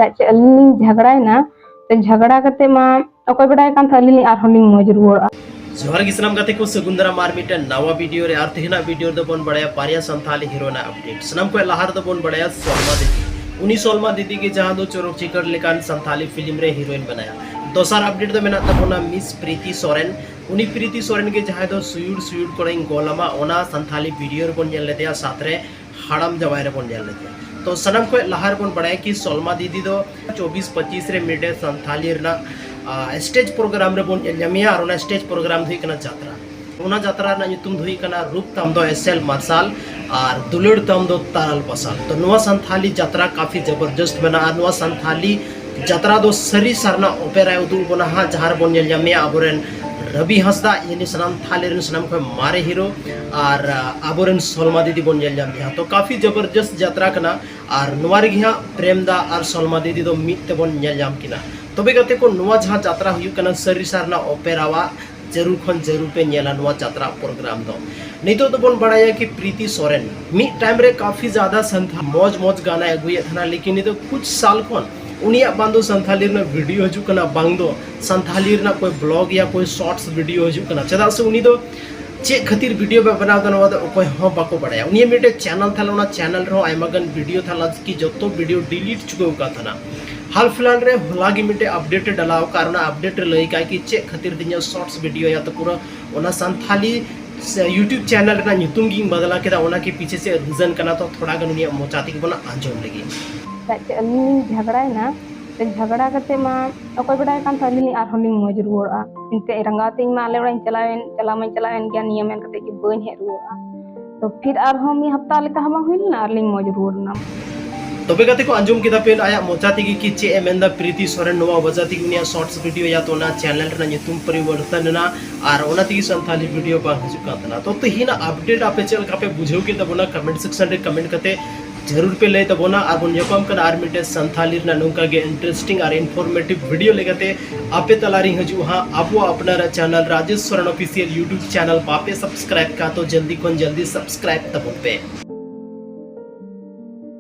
चे अलिंग झगड़ा ना तो झगड़ा करते मा अकोय बडाय कान अलिंग आर होलिंग मौज रुआ जोहार गिसनाम गाते को सगुंदरा मार मिटन नवा वीडियो रे आर तेहना वीडियो दो बन बड़ाया पारिया संथाली हीरोना अपडेट सनम को लहार दो बन बड़ाया सलमा दीदी उनी सलमा दीदी के जहां दो चोरक चिकर लेकान संथाली फिल्म रे हीरोइन बनाया दोसार अपडेट दो मेना तबोना मिस प्रीति सोरेन उनी प्रीति सोरेन के जहां दो सुयुड कोड़ाइन गोलामा ओना संथाली वीडियो रे बन नेल लेतेया साथ रे हाड़म जवाय रे बन नेल लेतेया तो सनम को लहार बन बड़ाया कि सलमा दीदी दो 24-25 रे मिडे संथाली रना स्टेज प्रोग्राम रे बन जमिया और स्टेज प्रोग्राम हुई कना जात्रा उना जात्रा ना ᱧᱩᱛᱩᱢ ᱫᱚ ᱦᱩᱭ ᱠᱟᱱᱟ रूप तम दो एसएल मार्शल और दुलड़ तम दो तारल पसाल तो नुआ संथाली जात्रा काफी जबरदस्त बना और नुआ संथाली जात्रा दो सरी सरना ओपेरा उदुल बना हा जहार बन जमिया अबोरेन रवि हंसदा यानी सनम थाली रन सनम को मारे हीरो और अबोरेन सलमा दीदी बन जमिया तो काफी जबरदस्त जात्रा कना और नुआ रे गिहा प्रेमदा और सलमा दीदी दो मित ते बन जाम किना तबे गते को नुआ जहां जात्रा हुई कना सरी सरना ओपेरावा जरूर खन जरूर पे नेला नुआ जात्रा प्रोग्राम दो नितो तो बन बड़ाया कि प्रीति सोरेन मी टाइम रे काफी ज्यादा संथा मौज गाना अगुए थना लेकिन नितो कुछ साल खन उनिया बांदो संथाली रे वीडियो हजू कना बांग दो संथाली रे कोई ब्लॉग या कोई शॉर्ट्स वीडियो हजू कना चदा से उनी दो चे खातिर वीडियो पे बनाव दनो वादा कोई हो बाको बड़ाया उनी मेटे चैनल थाला उना चैनल रो आइमागन वीडियो थाला की जतो वीडियो डिलीट चुको का थना हाल फिलहाल रे हलागी मिटे अपडेट डालाव कारण अपडेट लई का कि चे खातिर दिnya शॉर्ट्स वीडियो या तो पूरा ओना संथाली यूट्यूब चैनल रे ᱧᱩᱛᱩᱢ गिंग बदला केदा ओना के पीछे से रीजन कना तो थोड़ा गन उनिया मोचाती के बना आंजोम लगी चे अलिंग झगड़ा ना तो झगड़ा करते मा अकोय बडाय कान अलिंग आर होलिंग मौज रुआ इनते रंगाते मा आले बडाय चलावेन गया नियम करते कि बन हे रुआ तो फिर आर हम हफ्ता लेका हम हुइल ना अलिंग मौज रुआ ना तबे गते को अंजुम किदा पेल आया मोचाती की चे एमेंदा प्रीति सोरेन नोवा वजाती उनिया शॉर्ट्स वीडियो या तो ना चैनल रे ᱧᱩᱛᱩᱢ परिवर्तन ना और ओना ती संथाली वीडियो बा हजु कातना तो हिना अपडेट आपे चल का पे बुझो के तबोना कमेंट सेक्शन रे कमेंट कते जरूर पे ले तबोना और बन यकम कन आर मिटे संथाली ना नुका के इंटरेस्टिंग और इन्फॉर्मेटिव वीडियो लेगते आपे तलारी हजु हां आपो अपना channel Rajesh Soren official YouTube channel पापे सब्सक्राइब का तो जल्दी सब्सक्राइब तब पे।